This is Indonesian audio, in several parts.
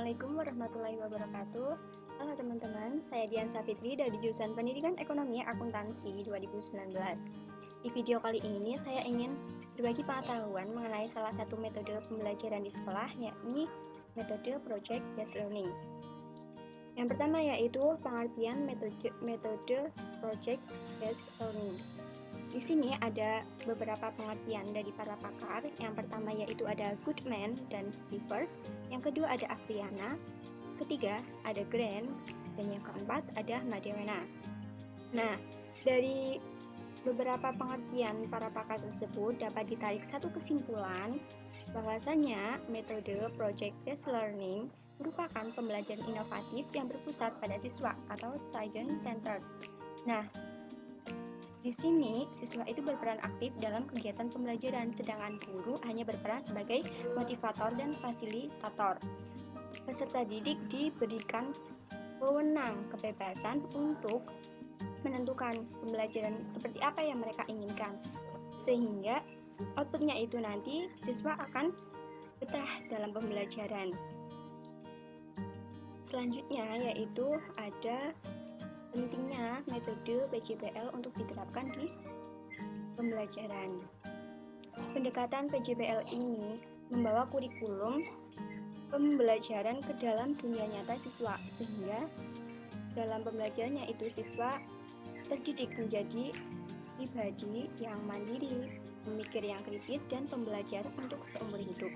Assalamualaikum warahmatullahi wabarakatuh. Halo teman-teman, saya Dian Safitri dari jurusan Pendidikan Ekonomi Akuntansi 2019. Di video kali ini saya ingin berbagi pengetahuan mengenai salah satu metode pembelajaran di sekolah, yakni metode Project Based Learning. Yang pertama yaitu pengertian metode Project Based Learning. Di sini ada beberapa pengertian dari para pakar. Yang pertama yaitu ada Goodman dan Stevers, yang kedua ada Afriana, ketiga ada Grant, dan yang keempat ada Madewena. Nah, dari beberapa pengertian para pakar tersebut dapat ditarik satu kesimpulan bahwasanya metode Project Based Learning merupakan pembelajaran inovatif yang berpusat pada siswa atau student centered. Nah, di sini, siswa itu berperan aktif dalam kegiatan pembelajaran, sedangkan guru hanya berperan sebagai motivator dan fasilitator. Peserta didik diberikan wewenang kebebasan untuk menentukan pembelajaran seperti apa yang mereka inginkan, sehingga outputnya itu nanti siswa akan betah dalam pembelajaran. Selanjutnya yaitu ada pentingnya metode PJBL untuk diterapkan di pembelajaran. Pendekatan PJBL ini membawa kurikulum pembelajaran ke dalam dunia nyata siswa, sehingga dalam pembelajarannya itu siswa terdidik menjadi pribadi yang mandiri, memikir yang kritis, dan pembelajar untuk seumur hidup.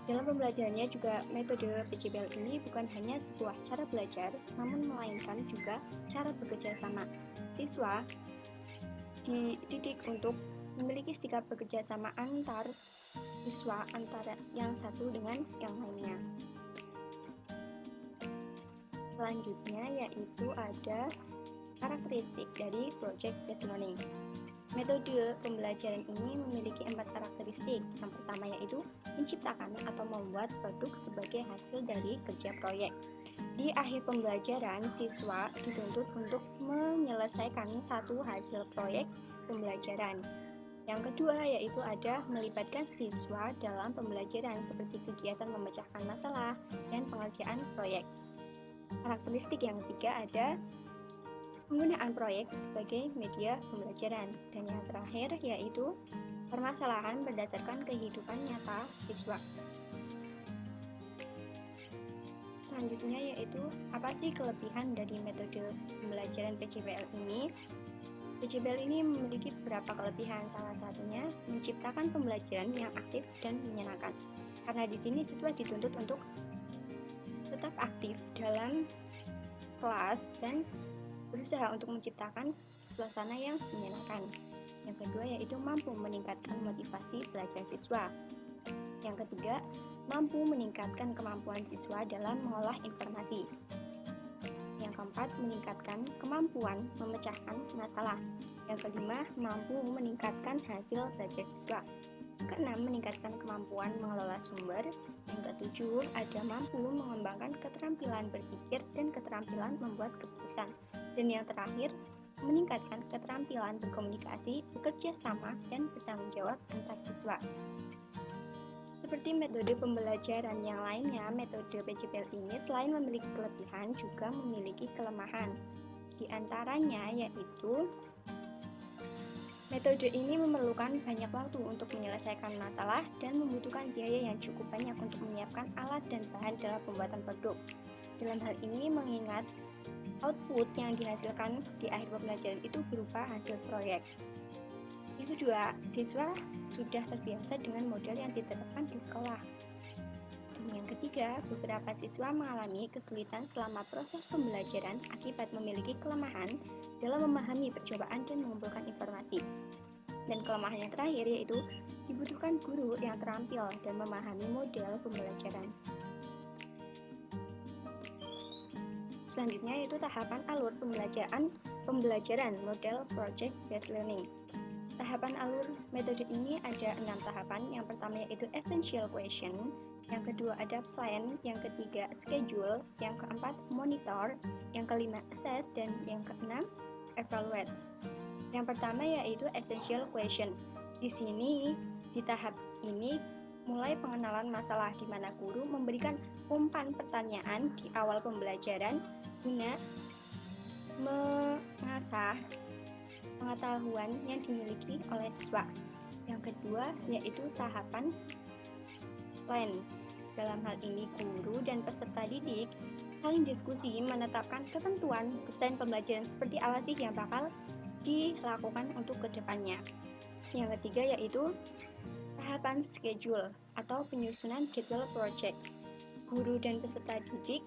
Dalam pembelajarannya juga metode PJBL ini bukan hanya sebuah cara belajar, namun melainkan juga cara bekerja sama. Siswa dididik untuk memiliki sikap bekerja sama antar siswa, antara yang satu dengan yang lainnya. Selanjutnya yaitu ada karakteristik dari Project Based Learning. Metode pembelajaran ini memiliki 4 karakteristik. Yang pertama yaitu menciptakan atau membuat produk sebagai hasil dari kerja proyek. Di akhir pembelajaran, siswa dituntut untuk menyelesaikan satu hasil proyek pembelajaran. Yang kedua yaitu ada melibatkan siswa dalam pembelajaran seperti kegiatan memecahkan masalah dan pengerjaan proyek. Karakteristik yang ketiga ada penggunaan proyek sebagai media pembelajaran, dan yang terakhir yaitu permasalahan berdasarkan kehidupan nyata siswa. Selanjutnya yaitu apa sih kelebihan dari metode pembelajaran PJBL ini? PJBL ini memiliki beberapa kelebihan, salah satunya menciptakan pembelajaran yang aktif dan menyenangkan. Karena di sini siswa dituntut untuk tetap aktif dalam kelas dan berusaha untuk menciptakan suasana yang menyenangkan. Yang kedua yaitu mampu meningkatkan motivasi belajar siswa. Yang ketiga, mampu meningkatkan kemampuan siswa dalam mengolah informasi. Yang keempat, meningkatkan kemampuan memecahkan masalah. Yang kelima, mampu meningkatkan hasil belajar siswa. Yang keenam, meningkatkan kemampuan mengelola sumber. Yang ketujuh, ada mampu mengembangkan keterampilan berpikir dan keterampilan membuat keputusan. Dan yang terakhir, meningkatkan keterampilan berkomunikasi, bekerja sama, dan bertanggung jawab antar siswa. Seperti metode pembelajaran yang lainnya, metode PJBL ini selain memiliki kelebihan juga memiliki kelemahan. Di antaranya yaitu metode ini memerlukan banyak waktu untuk menyelesaikan masalah dan membutuhkan biaya yang cukup banyak untuk menyiapkan alat dan bahan dalam pembuatan produk. Dalam hal ini mengingat output yang dihasilkan di akhir pembelajaran itu berupa hasil proyek. Yang kedua, siswa sudah terbiasa dengan model yang diterapkan di sekolah. Dan yang ketiga, beberapa siswa mengalami kesulitan selama proses pembelajaran akibat memiliki kelemahan dalam memahami percobaan dan mengumpulkan informasi. Dan kelemahan yang terakhir yaitu dibutuhkan guru yang terampil dan memahami model pembelajaran. Selanjutnya yaitu tahapan alur pembelajaran model Project Based Learning. Tahapan alur metode ini ada 6 tahapan. Yang pertama yaitu essential question, yang kedua ada plan, yang ketiga schedule, yang keempat monitor, yang kelima assess, dan yang keenam evaluate. Yang pertama yaitu essential question. Di sini di tahap ini mulai pengenalan masalah di mana guru memberikan umpan pertanyaan di awal pembelajaran guna mengasah pengetahuan yang dimiliki oleh siswa. Yang kedua yaitu tahapan plan. Dalam hal ini guru dan peserta didik saling diskusi menetapkan ketentuan desain pembelajaran seperti apa sih yang bakal dilakukan untuk kedepannya. Yang ketiga yaitu tahapan schedule atau penyusunan jadwal project. Guru dan peserta didik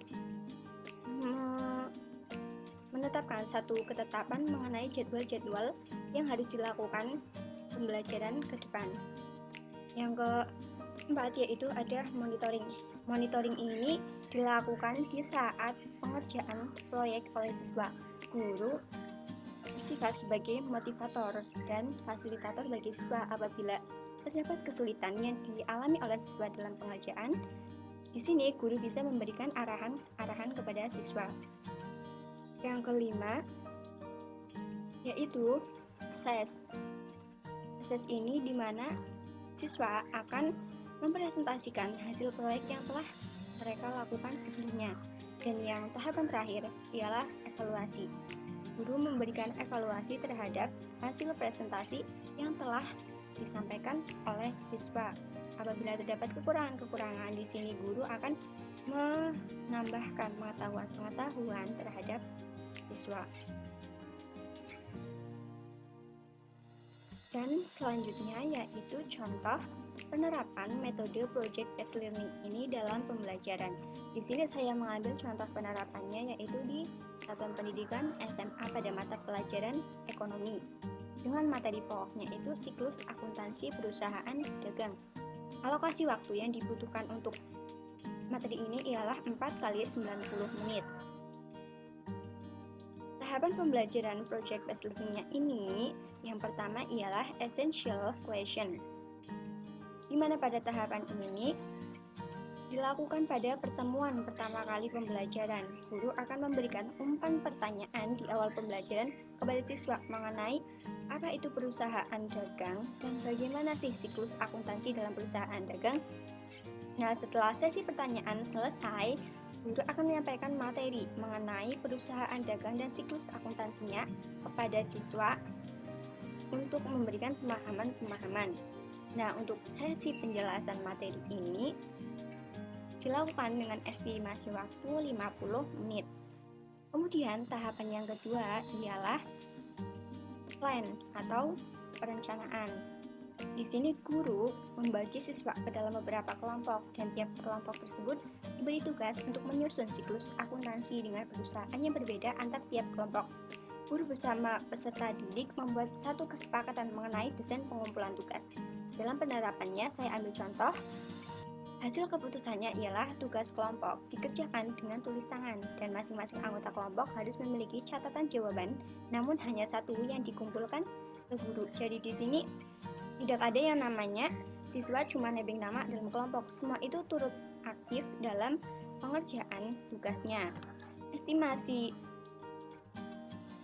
menetapkan satu ketetapan mengenai jadwal-jadwal yang harus dilakukan pembelajaran ke depan. Yang keempat yaitu ada monitoring. Monitoring ini dilakukan di saat pengerjaan proyek oleh siswa. Guru bersifat sebagai motivator dan fasilitator bagi siswa apabila terdapat kesulitan yang dialami oleh siswa dalam pengerjaan. Di sini guru bisa memberikan arahan kepada siswa. Yang kelima yaitu assess. Assess ini di mana siswa akan mempresentasikan hasil proyek yang telah mereka lakukan sebelumnya. Dan yang tahapan terakhir ialah evaluasi. Guru memberikan evaluasi terhadap hasil presentasi yang telah disampaikan oleh siswa. Apabila terdapat kekurangan-kekurangan di sini, guru akan menambahkan pengetahuan terhadap siswa. Dan selanjutnya yaitu contoh penerapan metode project based learning ini dalam pembelajaran. Di sini saya mengambil contoh penerapannya yaitu di satuan pendidikan SMA pada mata pelajaran ekonomi. Dengan materi pokoknya itu siklus akuntansi perusahaan dagang. Alokasi waktu yang dibutuhkan untuk materi ini ialah 4 kali 90 menit. Tahapan pembelajaran project based learning-nya ini yang pertama ialah essential question, di mana pada tahapan ini dilakukan pada pertemuan pertama kali pembelajaran. Guru akan memberikan umpan pertanyaan di awal pembelajaran kepada siswa mengenai apa itu perusahaan dagang dan bagaimana sih siklus akuntansi dalam perusahaan dagang. Nah, setelah sesi pertanyaan selesai, guru akan menyampaikan materi mengenai perusahaan dagang dan siklus akuntansinya kepada siswa untuk memberikan pemahaman. Nah, untuk sesi penjelasan materi ini dilakukan dengan estimasi waktu 50 menit. Kemudian tahapan yang kedua ialah plan atau perencanaan. Di sini guru membagi siswa ke dalam beberapa kelompok dan tiap kelompok tersebut diberi tugas untuk menyusun siklus akuntansi dengan perusahaan yang berbeda antar tiap kelompok. Guru bersama peserta didik membuat satu kesepakatan mengenai desain pengumpulan tugas. Dalam penerapannya saya ambil contoh. Hasil keputusannya ialah tugas kelompok dikerjakan dengan tulis tangan dan masing-masing anggota kelompok harus memiliki catatan jawaban, namun hanya satu yang dikumpulkan ke guru. Jadi di sini tidak ada yang namanya siswa cuma nebeng nama dalam kelompok. Semua itu turut aktif dalam pengerjaan tugasnya. Estimasi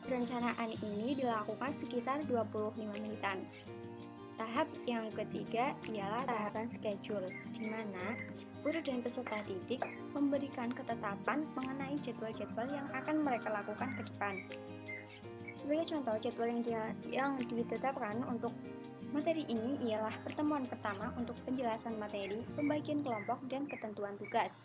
perencanaan ini dilakukan sekitar 25 menitan. Tahap yang ketiga ialah tahapan schedule, di mana guru dan peserta didik memberikan ketetapan mengenai jadwal-jadwal yang akan mereka lakukan ke depan. Sebagai contoh, jadwal yang ditetapkan untuk materi ini ialah pertemuan pertama untuk penjelasan materi, pembagian kelompok, dan ketentuan tugas.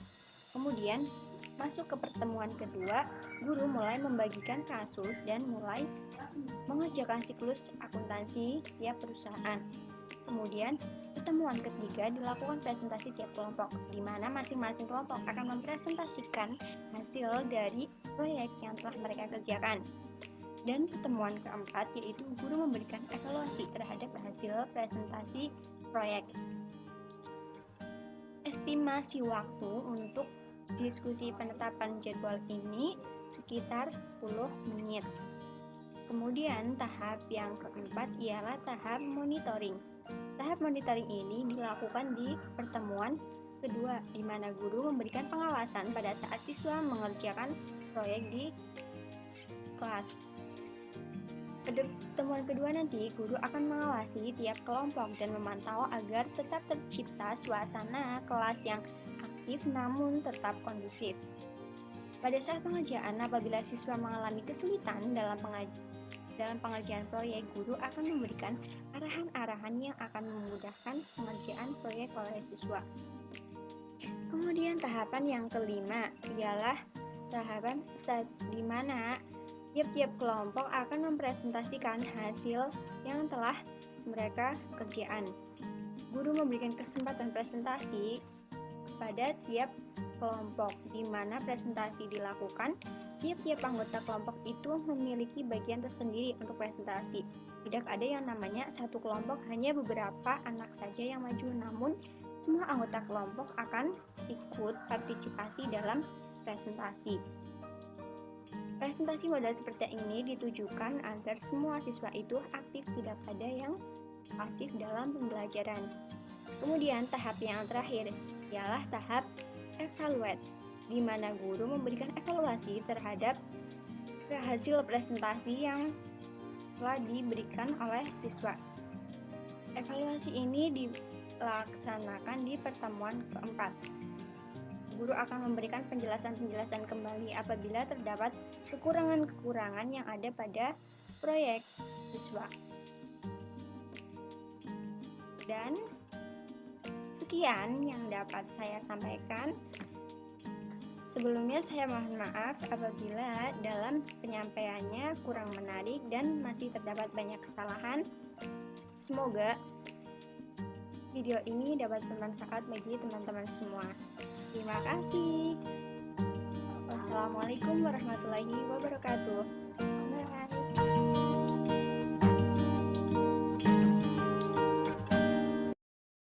Kemudian, masuk ke pertemuan kedua, guru mulai membagikan kasus dan mulai mengerjakan siklus akuntansi tiap perusahaan. Kemudian, pertemuan ketiga dilakukan presentasi tiap kelompok, di mana masing-masing kelompok akan mempresentasikan hasil dari proyek yang telah mereka kerjakan. Dan pertemuan keempat yaitu guru memberikan evaluasi terhadap hasil presentasi proyek. Estimasi waktu untuk diskusi penetapan jadwal ini sekitar 10 menit. Kemudian tahap yang keempat ialah tahap monitoring. Tahap monitoring ini dilakukan di pertemuan kedua, di mana guru memberikan pengawasan pada saat siswa mengerjakan proyek di kelas. Pertemuan kedua nanti, guru akan mengawasi tiap kelompok dan memantau agar tetap tercipta suasana kelas yang aktif namun tetap kondusif. Pada saat pengerjaan, apabila siswa mengalami kesulitan dalam pengerjaan proyek, guru akan memberikan arahan-arahan yang akan memudahkan pengerjaan proyek oleh siswa. Kemudian tahapan yang kelima ialah tahapan di mana tiap-tiap kelompok akan mempresentasikan hasil yang telah mereka kerjakan. Guru memberikan kesempatan presentasi pada tiap kelompok, di mana presentasi dilakukan. Tiap-tiap anggota kelompok itu memiliki bagian tersendiri untuk presentasi. Tidak ada yang namanya satu kelompok hanya beberapa anak saja yang maju, namun semua anggota kelompok akan ikut partisipasi dalam presentasi. Presentasi model seperti ini ditujukan agar semua siswa itu aktif, tidak ada yang pasif dalam pembelajaran. Kemudian tahap yang terakhir ialah tahap evaluate, di mana guru memberikan evaluasi terhadap hasil presentasi yang telah diberikan oleh siswa. Evaluasi ini dilaksanakan di pertemuan keempat. Guru akan memberikan penjelasan-penjelasan kembali apabila terdapat kekurangan-kekurangan yang ada pada proyek siswa. Dan sekian yang dapat saya sampaikan. Sebelumnya saya mohon maaf apabila dalam penyampaiannya kurang menarik dan masih terdapat banyak kesalahan. Semoga video ini dapat bermanfaat bagi teman-teman semua. Terima kasih. Wassalamualaikum warahmatullahi wabarakatuh.